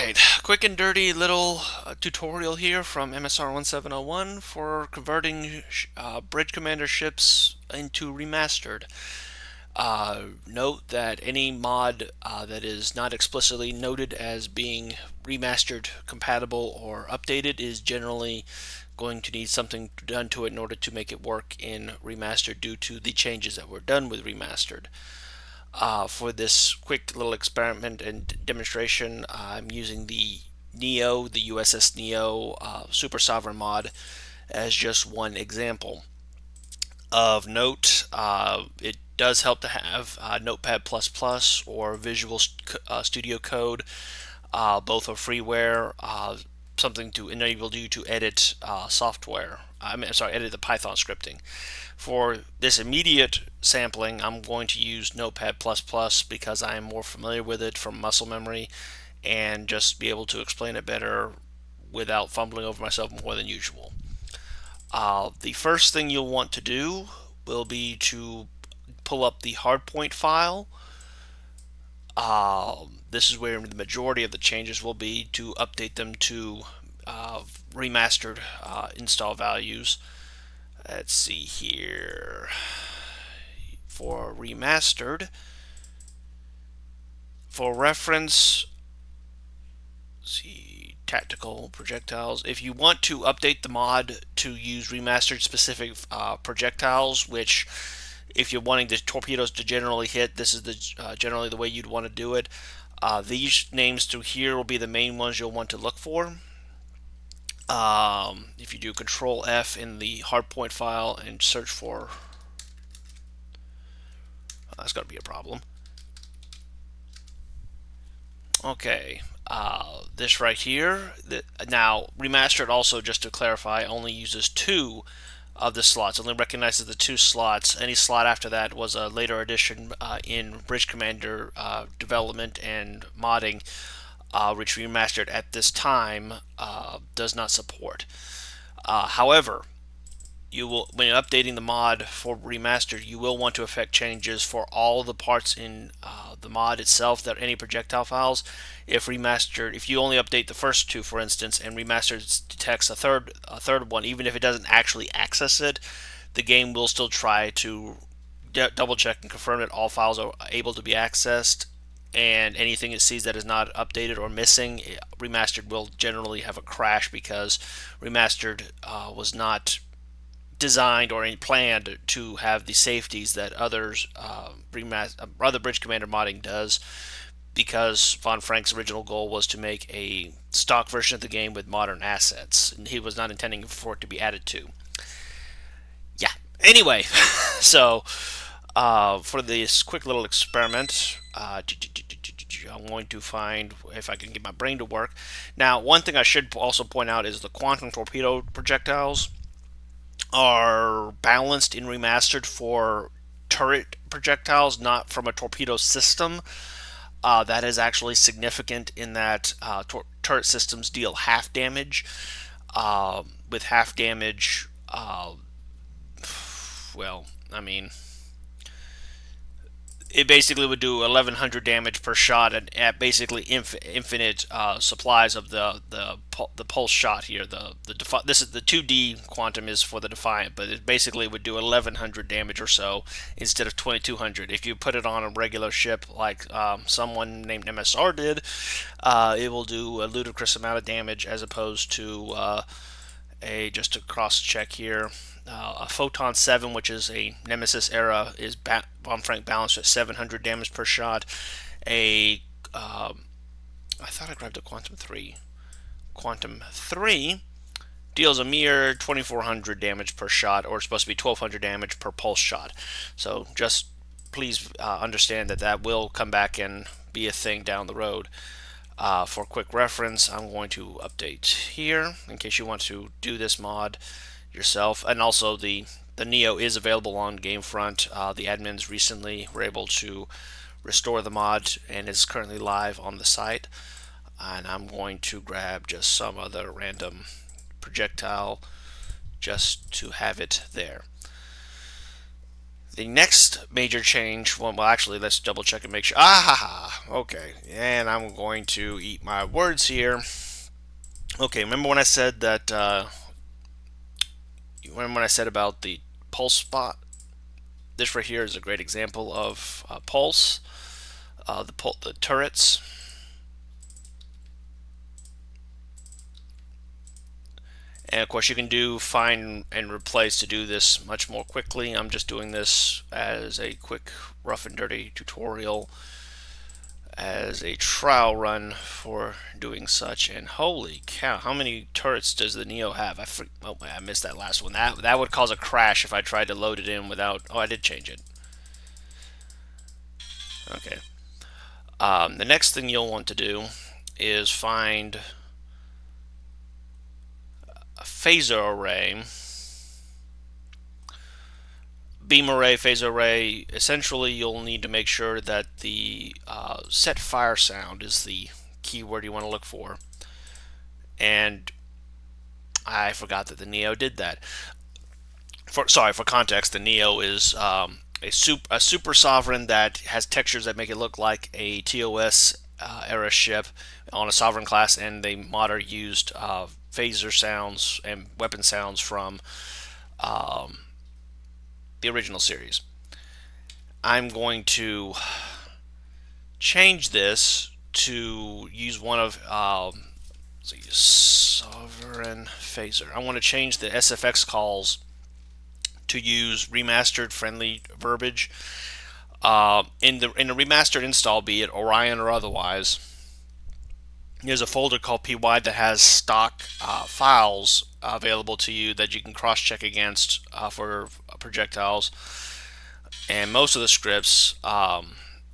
Alright, quick and dirty little tutorial here from MSR1701 for converting Bridge Commander ships into Remastered. Note that any mod that is not explicitly noted as being remastered compatible or updated is generally going to need something done to it in order to make it work in Remastered due to the changes that were done with Remastered. For this quick little experiment and demonstration, I'm using the Neo, the USS Neo Super Sovereign mod as just one example. Of note, it does help to have Notepad++ or Visual Studio Code. Both are freeware, something to enable you to edit software. Edit the Python scripting. For this immediate sampling, I'm going to use Notepad++ because I am more familiar with it from muscle memory and just be able to explain it better without fumbling over myself more than usual. The first thing you'll want to do will be to pull up the hardpoint file. This is where the majority of the changes will be to update them to remastered install values. Let's see here. For remastered, for reference, see tactical projectiles. If you want to update the mod to use remastered specific projectiles, which if you're wanting the torpedoes to generally hit, this is the generally the way you'd want to do it. These names through here will be the main ones you'll want to look for. If you do Control F in the hardpoint file and search for, that's got to be a problem. Okay, this right here. Now, Remastered also, just to clarify, only uses 2 of the slots. Only recognizes the 2 slots. Any slot after that was a later addition in Bridge Commander development and modding, which Remastered at this time does not support. However, you will, when updating the mod for Remastered, you will want to effect changes for all the parts in the mod itself that are any projectile files. If you only update the first 2, for instance, and Remastered detects a third one, even if it doesn't actually access it, the game will still try to double check and confirm that all files are able to be accessed, and anything it sees that is not updated or missing, Remastered will generally have a crash because Remastered was not designed or planned to have the safeties that other Bridge Commander modding does, because Von Frank's original goal was to make a stock version of the game with modern assets, and he was not intending for it to be added to. Yeah. Anyway, so for this quick little experiment, I'm going to find if I can get my brain to work. Now, one thing I should also point out is the quantum torpedo projectiles are balanced in Remastered for turret projectiles, not from a torpedo system. That is actually significant in that turret systems deal half damage. With half damage, well, I mean, it basically would do 1100 damage per shot at basically infinite supplies of the pulse shot here. This is the 2D quantum is for the Defiant, but it basically would do 1100 damage or so instead of 2200. If you put it on a regular ship like someone named MSR did, it will do a ludicrous amount of damage as opposed to just a cross check here. A Photon 7, which is a Nemesis era, is Von Frank balanced at 700 damage per shot. I thought I grabbed a Quantum 3. Quantum 3 deals a mere 2400 damage per shot, or it's supposed to be 1200 damage per pulse shot. So just please understand that will come back and be a thing down the road. For quick reference, I'm going to update here in case you want to do this mod yourself. And also the Neo is available on Gamefront. The admins recently were able to restore the mod and is currently live on the site. And I'm going to grab just some other random projectile just to have it there. The next major change, well, actually, let's double check and make sure. Ah, okay. And I'm going to eat my words here. Okay, remember when I said that, remember when I said about the pulse spot? This right here is a great example of pulse, the turrets. And of course, you can do find and replace to do this much more quickly. I'm just doing this as a quick rough and dirty tutorial, as a trial run for doing such. And holy cow, how many turrets does the Neo have? Oh, I missed that last one. That would cause a crash if I tried to load it in without. Oh, I did change it. Okay. The next thing you'll want to do is find a phaser array, beam array, phasor array. Essentially, you'll need to make sure that the set fire sound is the keyword you want to look for. And I forgot that the Neo did that. For context, the Neo is a super sovereign that has textures that make it look like a TOS era ship on a sovereign class, and the modder used phaser sounds and weapon sounds from the original series. I'm going to change this to use one of sovereign phaser. I want to change the SFX calls to use remastered friendly verbiage. In the remastered install, be it Orion or otherwise, there's a folder called py that has stock files available to you that you can cross-check against for projectiles. And most of the scripts,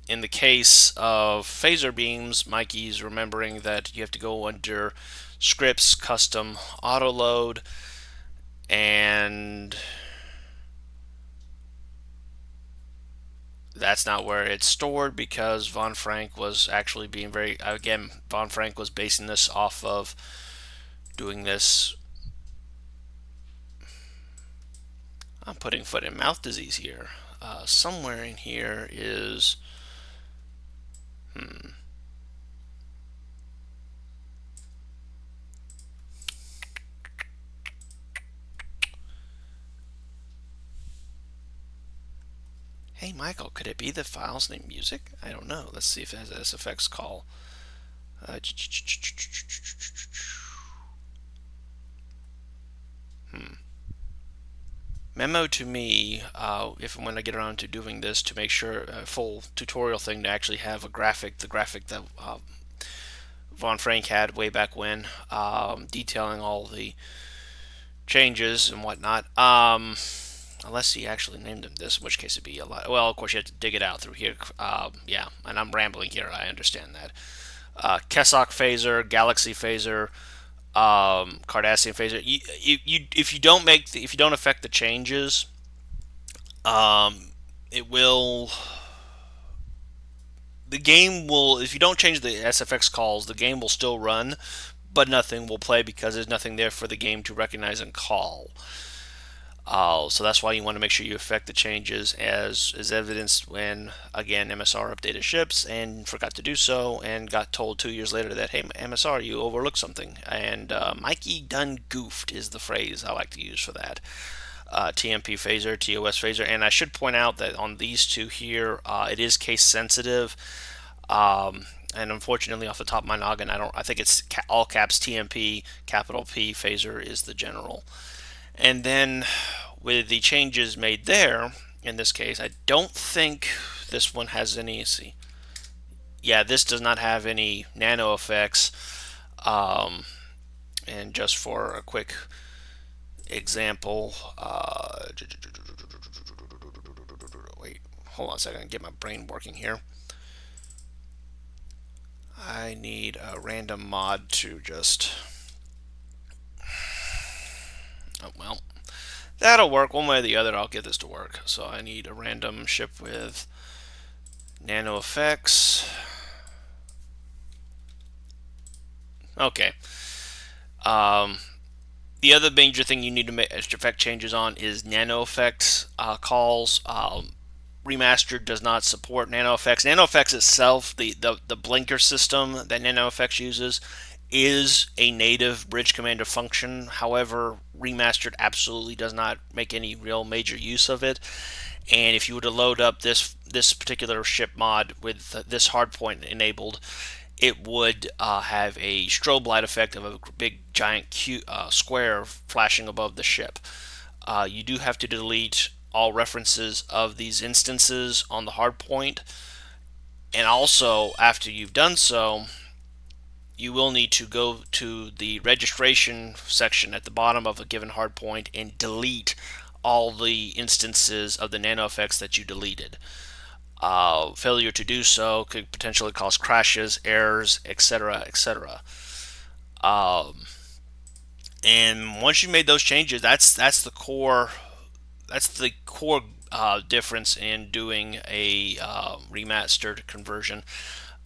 in the case of phaser beams, Mikey's remembering that you have to go under scripts, custom auto load, and that's not where it's stored because Von Frank was actually being very, again, Von Frank was basing this off of doing this. I'm putting foot and mouth disease here. Somewhere in here is, hey Michael, could it be the file's named music? I don't know. Let's see if it has an SFX call. Uh, Memo to me, if and when I get around to doing this, to make sure a full tutorial thing to actually have a graphic, the graphic that Von Frank had way back when, detailing all the changes and whatnot. Unless he actually named him this, in which case it'd be a lot. Well, of course you have to dig it out through here. Yeah, and I'm rambling here. I understand that. Kessock phaser, Galaxy phaser, Cardassian phaser. If you don't if you don't affect the changes, it will. The game will, if you don't change the SFX calls, the game will still run, but nothing will play because there's nothing there for the game to recognize and call. So that's why you want to make sure you affect the changes, as is evidenced when, again, MSR updated ships and forgot to do so and got told 2 years later that, hey, MSR, you overlooked something. And Mikey done goofed is the phrase I like to use for that. TMP phaser, TOS phaser. And I should point out that on these two here, it is case sensitive. And unfortunately, off the top of my noggin, I think it's all caps TMP, capital P phaser is the general. And then with the changes made there, in this case, I don't think this one has any, see, yeah, this does not have any nano effects. And just for a quick example, wait, hold on a second, get my brain working here. I need a random mod to just, oh, well, that'll work one way or the other. I'll get this to work. So I need a random ship with nano effects. Okay. The other major thing you need to make effect changes on is nano effects calls. Remastered does not support nano effects. Nano effects itself, the blinker system that nano effects uses, is a native bridge commander function. However, Remastered absolutely does not make any real major use of it. And if you were to load up this particular ship mod with this hardpoint enabled, it would have a strobe light effect of a big giant square flashing above the ship. You do have to delete all references of these instances on the hardpoint, and also after you've done so, you will need to go to the registration section at the bottom of a given hardpoint and delete all the instances of the nano effects that you deleted. Failure to do so could potentially cause crashes, errors, etc., etc. And once you made those changes, that's the core difference in doing a remastered conversion.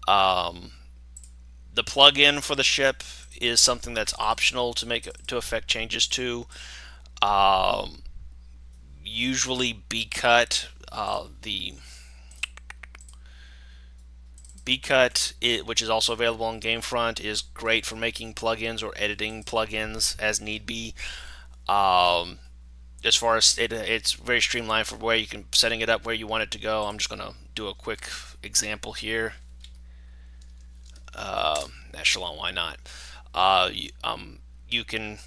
The plugin for the ship is something that's optional to affect changes to. Usually, bcut the bcut, which is also available on Gamefront, is great for making plugins or editing plugins as need be. As far as it's very streamlined for where you can setting it up where you want it to go. I'm just gonna do a quick example here. Echelon, why not? You can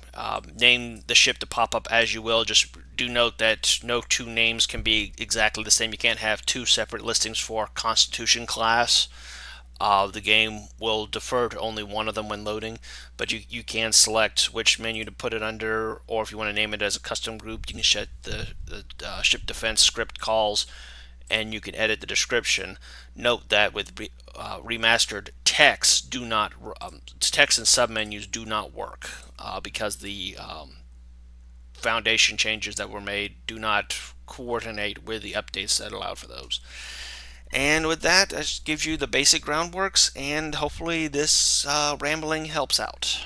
name the ship to pop up as you will. Just do note that no two names can be exactly the same. You can't have two separate listings for Constitution class. The game will defer to only one of them when loading, but you can select which menu to put it under, or if you want to name it as a custom group, you can set the ship defense script calls, and you can edit the description. Note that with remastered, text and submenus do not work because the foundation changes that were made do not coordinate with the updates that allowed for those. And with that, that gives you the basic groundworks, and hopefully this rambling helps out.